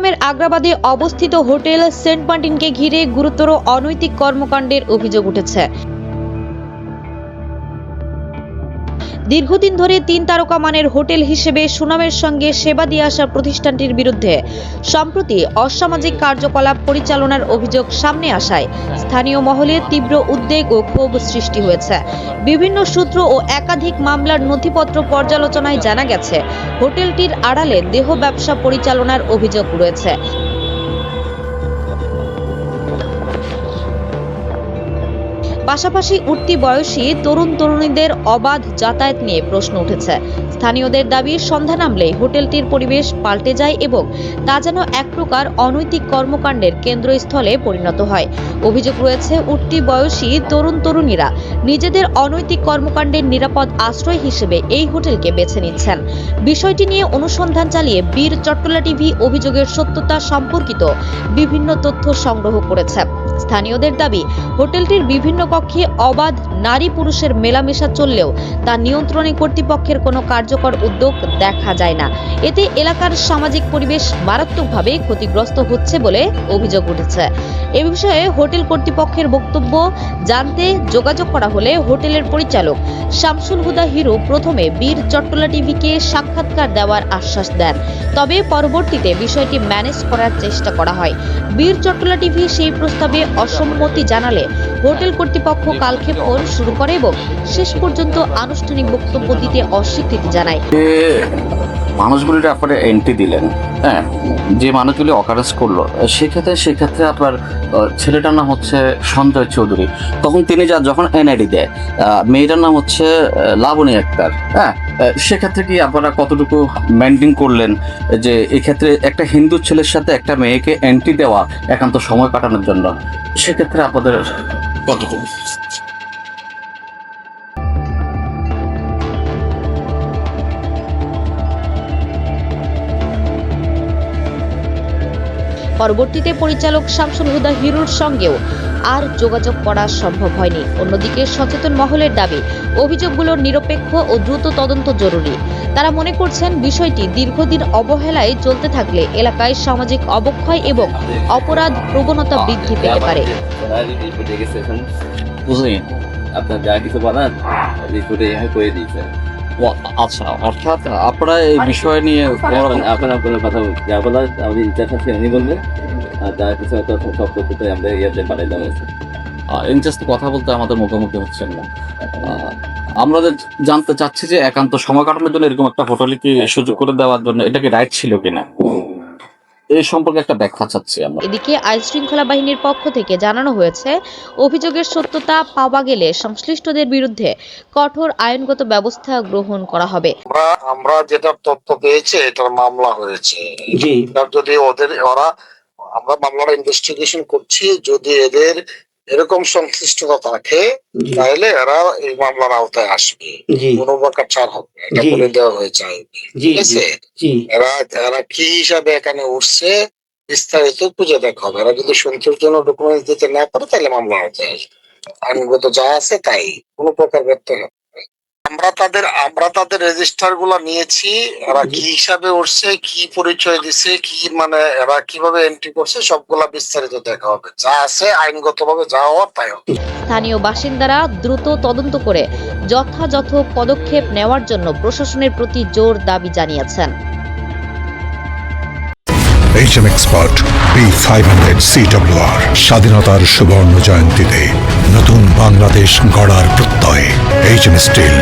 চট্টগ্রামের আগ্রাবাদে অবস্থিত hotel Saint মার্টিনকে ঘিরে গুরুতর অনৈতিক কর্মকাণ্ডের অভিযোগ উঠেছে। দীর্ঘদিন ধরে 3 তারকা মানের হোটেল হিসেবে সুনামের সঙ্গে সেবা দিয়ে আসা প্রতিষ্ঠানটির বিরুদ্ধে সম্প্রতি অসামাজিক কার্যকলাপ পরিচালনার অভিযোগ সামনে আসায় স্থানীয় মহলে তীব্র উদ্বেগ ও ক্ষোভ সৃষ্টি হয়েছে। বিভিন্ন সূত্র ও একাধিক মামলার নথিপত্র পর্যালোচনায় জানা গেছে, হোটেলটির আড়ালে দেহ ব্যবসা পরিচালনার অভিযোগ রয়েছে। পাশাপাশি উঠতি বয়সী তরুণ-তরুণীদের অবাধ যাতায়াত নিয়ে প্রশ্ন উঠেছে। স্থানীয়দের দাবি, সন্ধ্যা নামলেই হোটেলটির পরিবেশ পাল্টে যায় এবং তা যেন এক প্রকার অনৈতিক কর্মকাণ্ডের কেন্দ্রস্থলে পরিণত হয়। অভিযোগ রয়েছে, উঠতি বয়সী তরুণ-তরুণীরা নিজেদের অনৈতিক কর্মকাণ্ডের নিরাপদ আশ্রয় হিসেবে এই হোটেলকে বেছে নিচ্ছেন। বিষয়টি নিয়ে অনুসন্ধান চালিয়ে বীর চট্টলা টিভি অভিযোগের সত্যতা সম্পর্কিত বিভিন্ন তথ্য সংগ্রহ করেছে। স্থানীয়দের দাবি, হোটেলটির বিভিন্ন কক্ষে অবাধ নারী পুরুষের মেলামেশা চললেও তা নিয়ন্ত্রণে কর্তৃপক্ষের কোনো কার্যকর উদ্যোগ দেখা যায় না। এতে এলাকার সামাজিক পরিবেশ মারাত্মকভাবে ক্ষতিগ্রস্ত হচ্ছে বলে অভিযোগ উঠেছে। এ বিষয়ে হোটেল কর্তৃপক্ষের বক্তব্য জানতে যোগাযোগ করা হলে হোটেলের পরিচালক শামসুল হুদা হিরু প্রথমে বীর চট্টলা টিভিকে সাক্ষাৎকার দেওয়ার আশ্বাস দেন, তবে পরবর্তীতে বিষয়টি ম্যানেজ করার চেষ্টা করা হয়। বীর চট্টলা টিভি সেই প্রস্তাবে অসম্মতি জানালে হোটেল কর্তৃপক্ষ কালক্ষেপণ শুরু করে এবং শেষ পর্যন্ত আনুষ্ঠানিক বক্তব্য দিতে অস্বীকৃতি জানায়। মানুষগুলির আপনারা এন্ট্রি দিলেন, হ্যাঁ, যে মানুষগুলি অকারেন্স করলো, সেক্ষেত্রে আপনার ছেলেটার নাম হচ্ছে সঞ্জয় চৌধুরী। তখন তিনি যখন এনআইডি দেয়, মেয়েটার নাম হচ্ছে লাবণী আক্তার। হ্যাঁ, সেক্ষেত্রে কি আপনারা কতটুকু মেনটেন করলেন যে এক্ষেত্রে একটা হিন্দু ছেলের সাথে একটা মেয়েকে এন্ট্রি দেওয়া একান্ত সময় কাটানোর জন্য, সেক্ষেত্রে আপনাদের কতটুকু? পরবর্তীতে পরিচালক শামসুল হুদা হিরুর সঙ্গেও আর যোগাযোগ করা সম্ভব হয়নি। অন্যদিকে সচেতন মহলের দাবি, অভিযোগগুলোর নিরপেক্ষ ও দ্রুত তদন্ত জরুরি। তারা মনে করছেন, বিষয়টি দীর্ঘদিন অবহেলায় চলতে থাকলে এলাকায় সামাজিক অবক্ষয় এবং অপরাধ প্রবণতা বৃদ্ধি পেতে পারে। আচ্ছা, অর্থাৎ আপনারা এই বিষয় নিয়ে আপনারা কোনো কথা যা বলার আমাদের ইনচার্জ আছে উনি বলবেন, আর যা কিছু হয়তো সব তথ্যতে আমরা ইয়াতে পাঠাই দেওয়া হয়েছে। ইনচার্জ কথা বলতে আমাদের মুখোমুখি হচ্ছেন না। আমরা জানতে চাচ্ছি যে একান্ত সময় কাটানোর জন্য এরকম একটা হোটেলে কি সুযোগ করে দেওয়ার জন্য এটা কি রাইট ছিল কিনা, এই সম্পর্কে একটা ব্যাখ্যা চাচ্ছি আমরা। এদিকে আইন শৃঙ্খলা বাহিনীর পক্ষ থেকে জানানো হয়েছে, অভিযোগের সত্যতা পাওয়া গেলে সংশ্লিষ্টদের বিরুদ্ধে কঠোর আইনগত ব্যবস্থা গ্রহণ করা হবে। আমরা যেটা তথ্য পেয়েছি, এটার মামলা হয়েছে। যদি আমরা মামলাটা ইনভেস্টিগেশন করছি, যদি এদের এরকম সংশ্লিষ্টতা থাকে তাহলে এরা এই মামলার আওতায় আসবে, কোনো প্রকার ছাড় হবে, এটা বলে দেওয়া হয়েছে। ঠিক আছে, এরা কি হিসাবে এখানে উঠছে বিস্তারিত খুঁজে দেখা হবে। এরা যদি সন্তোষজনক ডকুমেন্ট দিতে না পারে তাহলে মামলা আওতায় আসবে। আইনগত যা আছে তাই, কোনো প্রকার ব্যর্থ হবে। আমরা তাদের রেজিস্টার গুলা নিয়েছি, এরা কি হিসাবে উঠছে, কি পরিচয় দিছে, কি মানে এরা কিভাবে এন্ট্রি করছে, সবগুলা বিস্তারিত দেখা হবে। যা আছে আইনগতভাবে যা হওয়ার তাই হবে। স্থানীয় বাসিন্দারা দ্রুত তদন্ত করে যথাযথ পদক্ষেপ নেওয়ার জন্য প্রশাসনের প্রতি জোর দাবি জানিয়েছেন। HM Expert B500 CWR স্বাধীনতার সুবর্ণ জয়ন্তীতে নতুন বাংলাদেশ গড়ার প্রত্যয়। HM Steel